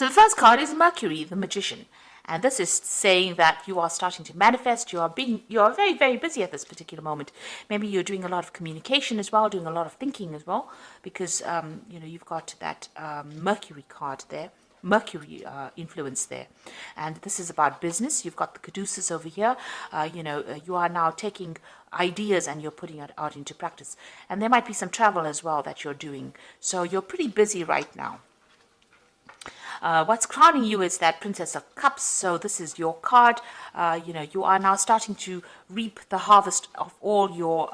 So the first card is Mercury, the Magician. And this is saying that you are starting to manifest. You are very, very busy at this particular moment. Maybe you're doing a lot of communication as well, doing a lot of thinking as well, because you've got that Mercury card there, Mercury influence there. And this is about business. You've got the Caduceus over here. You are now taking ideas and you're putting it out into practice. And there might be some travel as well that you're doing. So you're pretty busy right now. What's crowning you is that Princess of Cups. So this is your card. You are now starting to reap the harvest of all your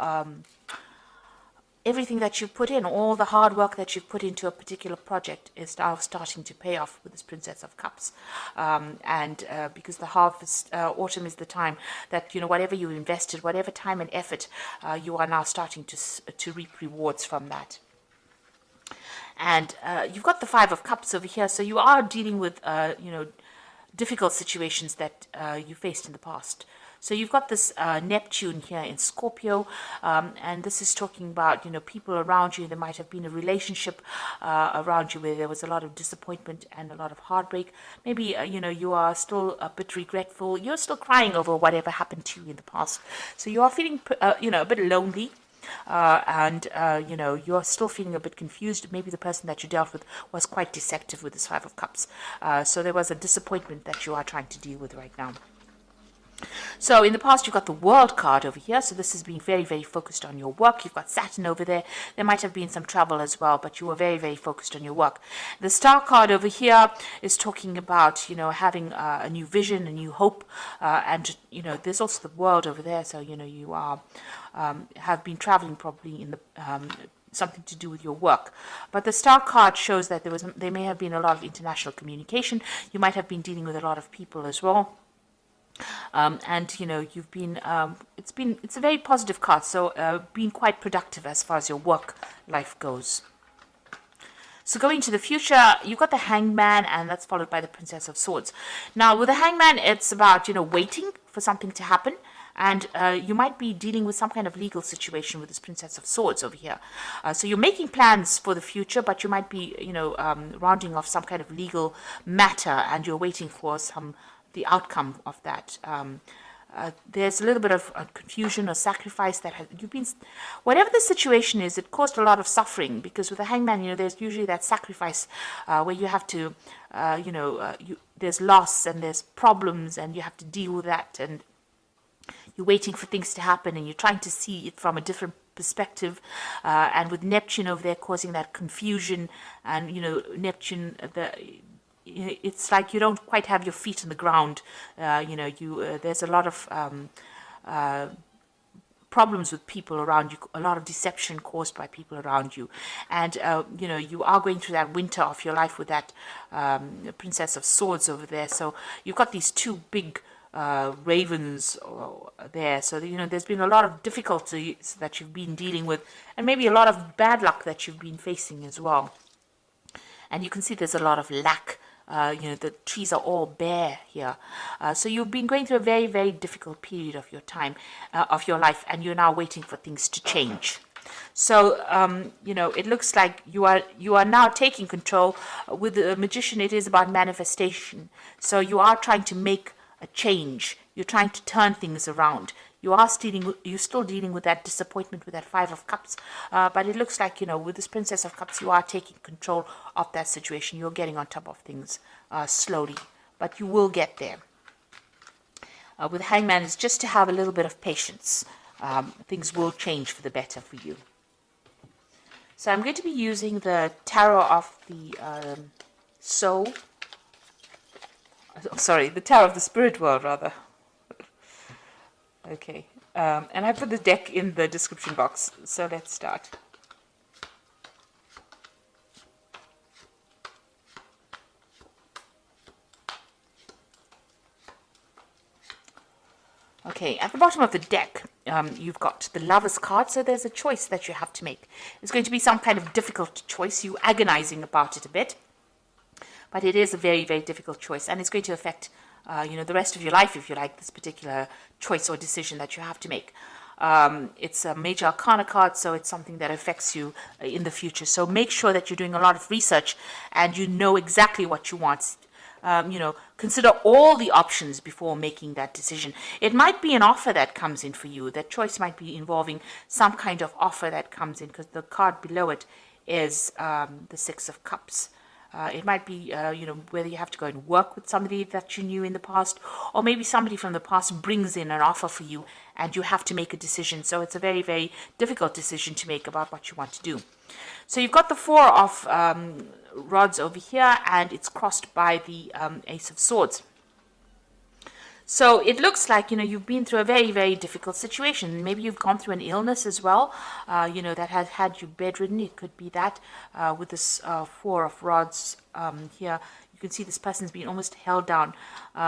everything that you've put in, all the hard work that you've put into a particular project is now starting to pay off with this Princess of Cups. Because the harvest, autumn is the time that, whatever you invested, whatever time and effort, you are now starting to reap rewards from that. And you've got the Five of Cups over here, so you are dealing with, difficult situations that you faced in the past. So you've got this Neptune here in Scorpio, and this is talking about, people around you. There might have been a relationship around you where there was a lot of disappointment and a lot of heartbreak. Maybe, you are still a bit regretful. You're still crying over whatever happened to you in the past. So you are feeling, a bit lonely. You're still feeling a bit confused. Maybe the person that you dealt with was quite deceptive with this Five of Cups. So there was a disappointment that you are trying to deal with right now. So in the past, you've got the World card over here. So this is being very, very focused on your work. You've got Saturn over there. There might have been some travel as well, but you were very, very focused on your work. The Star card over here is talking about, having a new vision, a new hope. There's also the World over there. So, you are have been traveling probably in the something to do with your work. But the Star card shows that there may have been a lot of international communication. You might have been dealing with a lot of people as well. You've been it's a very positive card, so being quite productive as far as your work life goes. So going to the future, you've got the Hangman, and that's followed by the Princess of Swords. Now with the Hangman, it's about waiting for something to happen, and you might be dealing with some kind of legal situation with this Princess of Swords over here. So you're making plans for the future, but you might be rounding off some kind of legal matter, and you're waiting for the outcome of that. There's a little bit of confusion or sacrifice that you've been, whatever the situation is, it caused a lot of suffering, because with the Hangman, there's usually that sacrifice where you have to, there's loss and there's problems and you have to deal with that, and you're waiting for things to happen and you're trying to see it from a different perspective, and with Neptune over there causing that confusion, and Neptune, it's like you don't quite have your feet on the ground. There's a lot of problems with people around you, a lot of deception caused by people around you, and you are going through that winter of your life with that Princess of Swords over there. So you've got these two big ravens there. So there's been a lot of difficulties that you've been dealing with, and maybe a lot of bad luck that you've been facing as well. And you can see there's a lot of lack. The trees are all bare here. So you've been going through a very, very difficult period of your time, of your life, and you're now waiting for things to change. So, it looks like you are now taking control. With the Magician, it is about manifestation. So you are trying to make a change. You're trying to turn things around. You're still dealing with that disappointment with that Five of Cups, but it looks like, with this Princess of Cups, you are taking control of that situation. You're getting on top of things slowly, but you will get there. With Hangman, it's just to have a little bit of patience. Things will change for the better for you. So I'm going to be using the Tarot of the Soul. Sorry, the Tarot of the Spirit World, rather. Okay, and I put the deck in the description box, so let's start. Okay, at the bottom of the deck, you've got the Lover's card, so there's a choice that you have to make. It's going to be some kind of difficult choice. You're agonizing about it a bit, but it is a very, very difficult choice, and it's going to affect the rest of your life, if you like, this particular choice or decision that you have to make. It's a major arcana card, so it's something that affects you in the future. So make sure that you're doing a lot of research and you know exactly what you want. Consider all the options before making that decision. It might be an offer that comes in for you. That choice might be involving some kind of offer that comes in, because the card below it is the Six of Cups. It might be, whether you have to go and work with somebody that you knew in the past, or maybe somebody from the past brings in an offer for you and you have to make a decision. So it's a very, very difficult decision to make about what you want to do. So you've got the Four of Rods over here, and it's crossed by the Ace of Swords. So it looks like, you've been through a very, very difficult situation. Maybe you've gone through an illness as well, that has had you bedridden. It could be that with this Four of Rods here. You can see this person's been almost held down.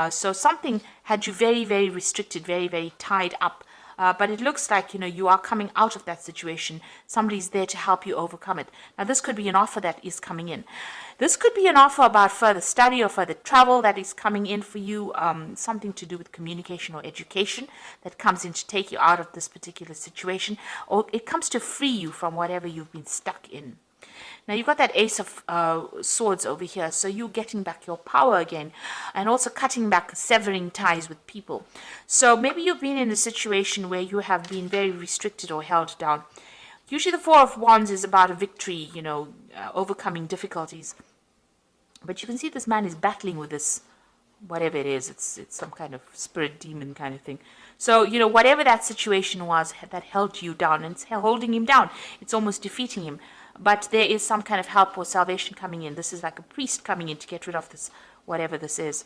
So something had you very, very restricted, very, very tied up. But it looks like, you are coming out of that situation. Somebody's there to help you overcome it. Now, this could be an offer that is coming in. This could be an offer about further study or further travel that is coming in for you, something to do with communication or education that comes in to take you out of this particular situation, or it comes to free you from whatever you've been stuck in. Now, you've got that Ace of Swords over here, so you're getting back your power again, and also cutting back, severing ties with people. So maybe you've been in a situation where you have been very restricted or held down. Usually the Four of Wands is about a victory, overcoming difficulties. But you can see this man is battling with this, whatever it is. It's some kind of spirit demon kind of thing. So, whatever that situation was that held you down, and it's holding him down, it's almost defeating him. But there is some kind of help or salvation coming in. This is like a priest coming in to get rid of this, whatever this is.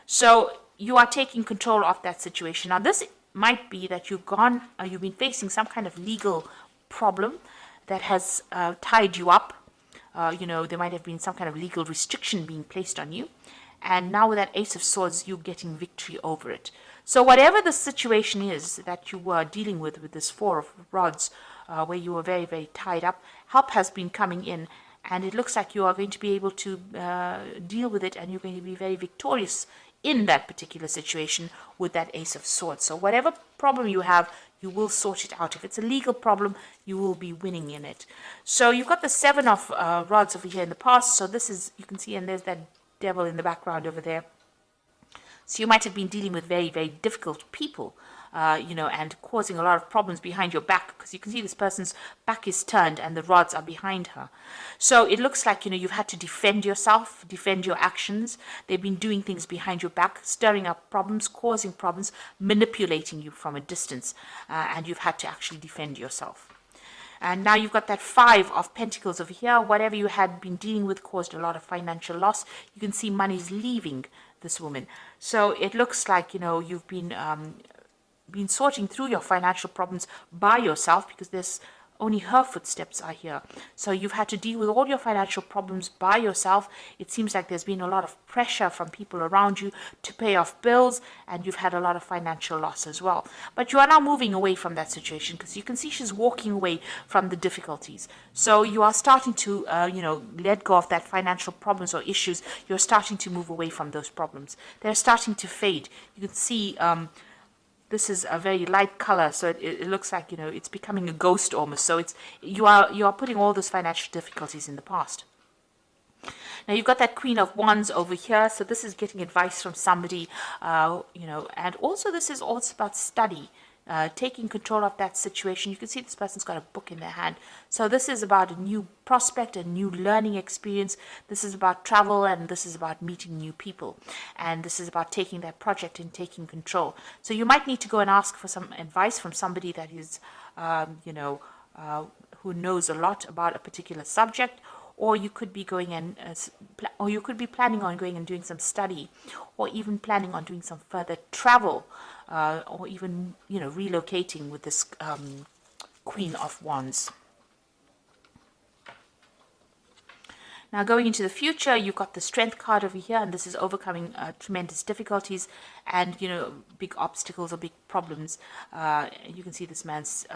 So you are taking control of that situation. Now, this might be that you've been facing some kind of legal problem that has tied you up. There might have been some kind of legal restriction being placed on you. And now with that Ace of Swords, you're getting victory over it. So whatever the situation is that you were dealing with this Four of Rods, where you were very, very tied up, help has been coming in. And it looks like you are going to be able to deal with it, and you're going to be very victorious in that particular situation with that Ace of Swords. So whatever problem you have, you will sort it out. If it's a legal problem, you will be winning in it. So you've got the Seven of Rods over here in the past. So this is, you can see, and there's that devil in the background over there. So you might have been dealing with very, very difficult people, and causing a lot of problems behind your back, because you can see this person's back is turned and the rods are behind her. So it looks like, you've had to defend yourself, defend your actions. They've been doing things behind your back, stirring up problems, causing problems, manipulating you from a distance, and you've had to actually defend yourself. And now you've got that Five of Pentacles over here. Whatever you had been dealing with caused a lot of financial loss. You can see money's leaving this woman. So it looks like, you've been sorting through your financial problems by yourself, because there's only her footsteps are here. So you've had to deal with all your financial problems by yourself. It seems like there's been a lot of pressure from people around you to pay off bills, and you've had a lot of financial loss as well. But you are now moving away from that situation, because you can see she's walking away from the difficulties. So you are starting to, let go of that financial problems or issues. You're starting to move away from those problems. They're starting to fade. You can see, this is a very light color, so it looks like, it's becoming a ghost almost. So you are putting all those financial difficulties in the past. Now you've got that Queen of Wands over here, so this is getting advice from somebody, and also this is also about study. Taking control of that situation. You can see this person's got a book in their hand. So this is about a new prospect, a new learning experience. This is about travel, and this is about meeting new people. And this is about taking that project and taking control. So you might need to go and ask for some advice from somebody that is, who knows a lot about a particular subject. Or you could be going and, or you could be planning on going and doing some study, or even planning on doing some further travel, or even, relocating with this Queen of Wands. Now, going into the future, you've got the Strength card over here, and this is overcoming tremendous difficulties and, big obstacles or big problems. You can see this man's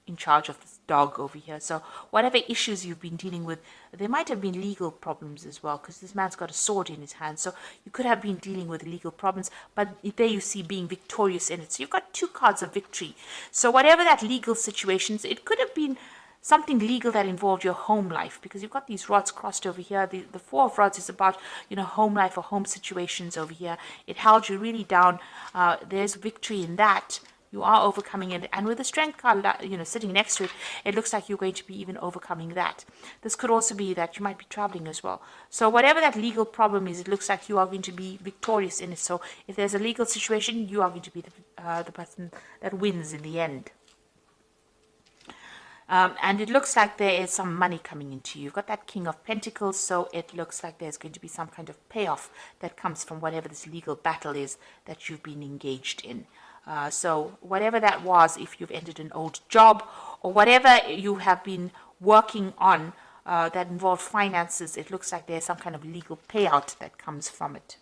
in charge of this dog over here. So whatever issues you've been dealing with, there might have been legal problems as well, because this man's got a sword in his hand. So you could have been dealing with legal problems, but there you see being victorious in it. So you've got 2 cards of victory. So whatever that legal situations, it could have been something legal that involved your home life, because you've got these rods crossed over here. The 4 of rods is about, home life or home situations over here. It held you really down. There's victory in that. You are overcoming it, and with the strength card, sitting next to it, it looks like you're going to be even overcoming that. This could also be that you might be traveling as well. So whatever that legal problem is, it looks like you are going to be victorious in it. So if there's a legal situation, you are going to be the person that wins in the end. And it looks like there is some money coming into you. You've got that King of Pentacles, so it looks like there's going to be some kind of payoff that comes from whatever this legal battle is that you've been engaged in. So whatever that was, if you've ended an old job or whatever you have been working on that involved finances, it looks like there's some kind of legal payout that comes from it.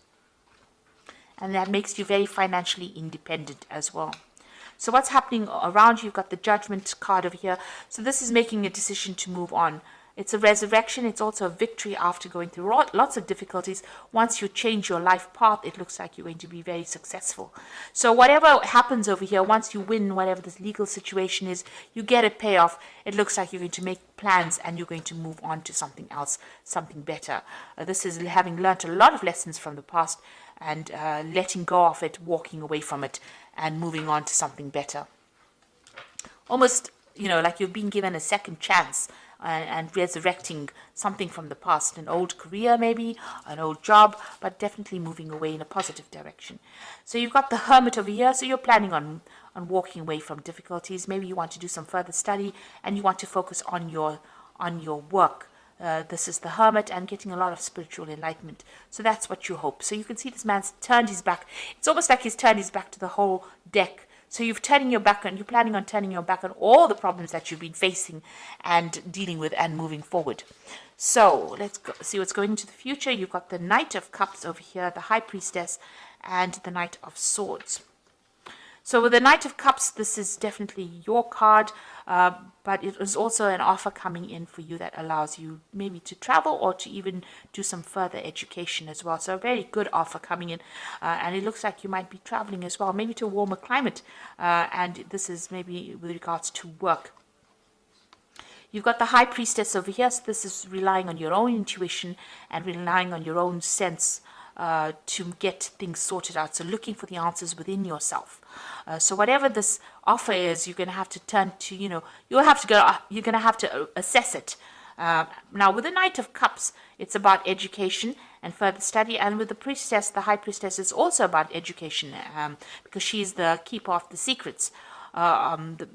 And that makes you very financially independent as well. So what's happening around you? You've got the Judgment card over here. So this is making a decision to move on. It's a resurrection. It's also a victory after going through lots of difficulties. Once you change your life path, it looks like you're going to be very successful. So whatever happens over here, once you win whatever this legal situation is, you get a payoff. It looks like you're going to make plans and you're going to move on to something else, something better. This is having learned a lot of lessons from the past and letting go of it, walking away from it, and moving on to something better. Almost, like you've been given a second chance and resurrecting something from the past, an old career maybe, an old job, but definitely moving away in a positive direction. So you've got the Hermit over here, so you're planning on walking away from difficulties. Maybe you want to do some further study and you want to focus on your work. This is the Hermit and getting a lot of spiritual enlightenment. So that's what you hope. So you can see this man's turned his back. It's almost like he's turned his back to the whole deck. So you're planning on turning your back on all the problems that you've been facing and dealing with and moving forward. So let's see what's going into the future. You've got the Knight of Cups over here, the High Priestess, and the Knight of Swords. So with the Knight of Cups, this is definitely your card, but it is also an offer coming in for you that allows you maybe to travel or to even do some further education as well. So a very good offer coming in, and it looks like you might be traveling as well, maybe to a warmer climate, and this is maybe with regards to work. You've got the High Priestess over here, so this is relying on your own intuition and relying on your own sense to get things sorted out. So looking for the answers within yourself. So whatever this offer is, you're going to have to turn to, you're going to have to assess it. Now with the Knight of Cups, it's about education and further study. And with the Priestess, the High Priestess, is also about education because she's the keeper of the secrets, the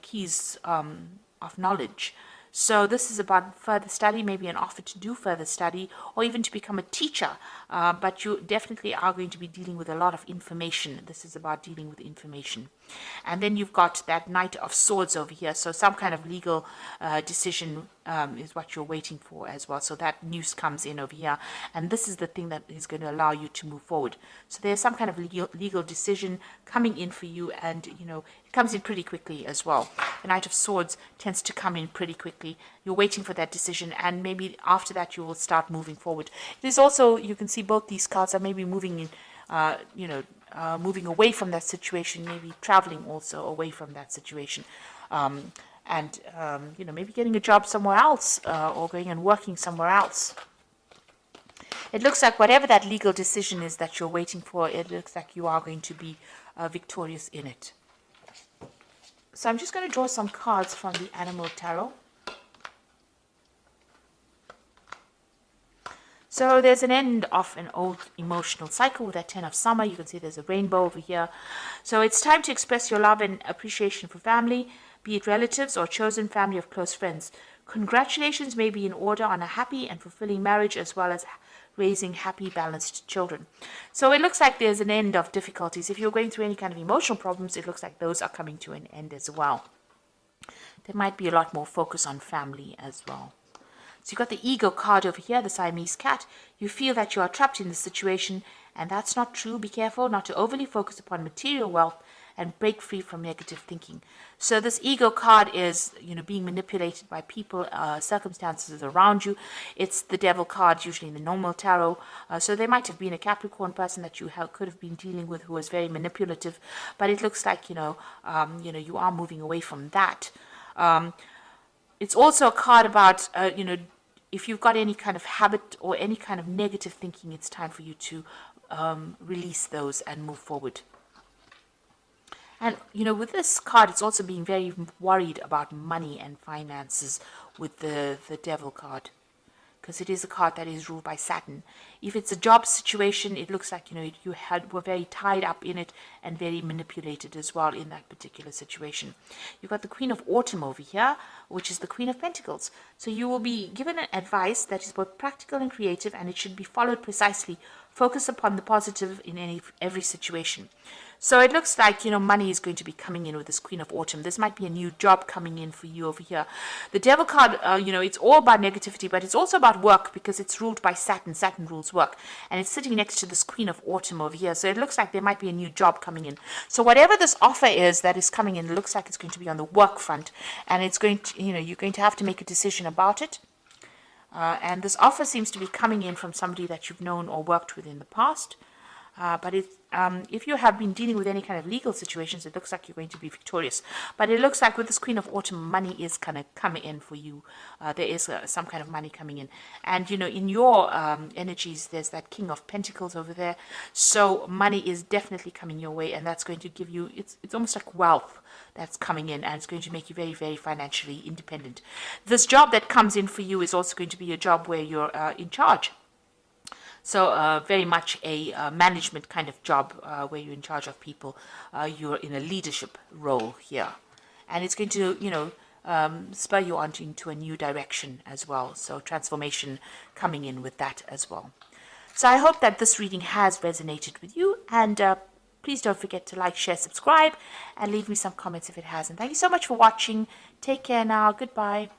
keys of knowledge. So this is about further study, maybe an offer to do further study or even to become a teacher. But you definitely are going to be dealing with a lot of information. This is about dealing with information. And then you've got that Knight of Swords over here. So some kind of legal decision is what you're waiting for as well. So that news comes in over here. And this is the thing that is going to allow you to move forward. So there's some kind of legal decision coming in for you. And, it comes in pretty quickly as well. The Knight of Swords tends to come in pretty quickly. You're waiting for that decision. And maybe after that, you will start moving forward. It is also, you can see both these cards are maybe moving in, moving away from that situation, maybe traveling also away from that situation. Maybe getting a job somewhere else or going and working somewhere else. It looks like whatever that legal decision is that you're waiting for, it looks like you are going to be victorious in it. So I'm just going to draw some cards from the Animal Tarot. So there's an end of an old emotional cycle with that 10 of Summer. You can see there's a rainbow over here. So it's time to express your love and appreciation for family, be it relatives or chosen family of close friends. Congratulations may be in order on a happy and fulfilling marriage as well as raising happy, balanced children. So it looks like there's an end of difficulties. If you're going through any kind of emotional problems, it looks like those are coming to an end as well. There might be a lot more focus on family as well. So you've got the Ego card over here, the Siamese cat. You feel that you are trapped in this situation, and that's not true. Be careful not to overly focus upon material wealth and break free from negative thinking. So this ego card is, being manipulated by people, circumstances around you. It's the devil card, usually in the normal tarot. So there might have been a Capricorn person that you could have been dealing with who was very manipulative, but it looks like, you are moving away from that. It's also a card about, if you've got any kind of habit or any kind of negative thinking, it's time for you to release those and move forward. And, with this card, it's also being very worried about money and finances with the devil card, because it is a card that is ruled by Saturn. If it's a job situation, it looks like, you were very tied up in it and very manipulated as well in that particular situation. You've got the Queen of Autumn over here, which is the Queen of Pentacles. So you will be given an advice that is both practical and creative, and it should be followed precisely. Focus upon the positive in every situation. So it looks like, money is going to be coming in with this Queen of Autumn. This might be a new job coming in for you over here. The Devil card, it's all about negativity, but it's also about work because it's ruled by Saturn. Saturn rules work. And it's sitting next to this Queen of Autumn over here. So it looks like there might be a new job coming in. So whatever this offer is that is coming in, it looks like it's going to be on the work front. And it's going to, you're going to have to make a decision about it. And this offer seems to be coming in from somebody that you've known or worked with in the past. But if you have been dealing with any kind of legal situations, it looks like you're going to be victorious. But it looks like with this Queen of Autumn, money is kind of coming in for you. There is some kind of money coming in. And, in your energies, there's that King of Pentacles over there. So money is definitely coming your way, and that's going to give you, it's almost like wealth that's coming in, and it's going to make you very, very financially independent. This job that comes in for you is also going to be a job where you're in charge. So very much a management kind of job where you're in charge of people. You're in a leadership role here. And it's going to, spur you on into a new direction as well. So transformation coming in with that as well. So I hope that this reading has resonated with you. And please don't forget to like, share, subscribe, and leave me some comments if it hasn't. Thank you so much for watching. Take care now. Goodbye.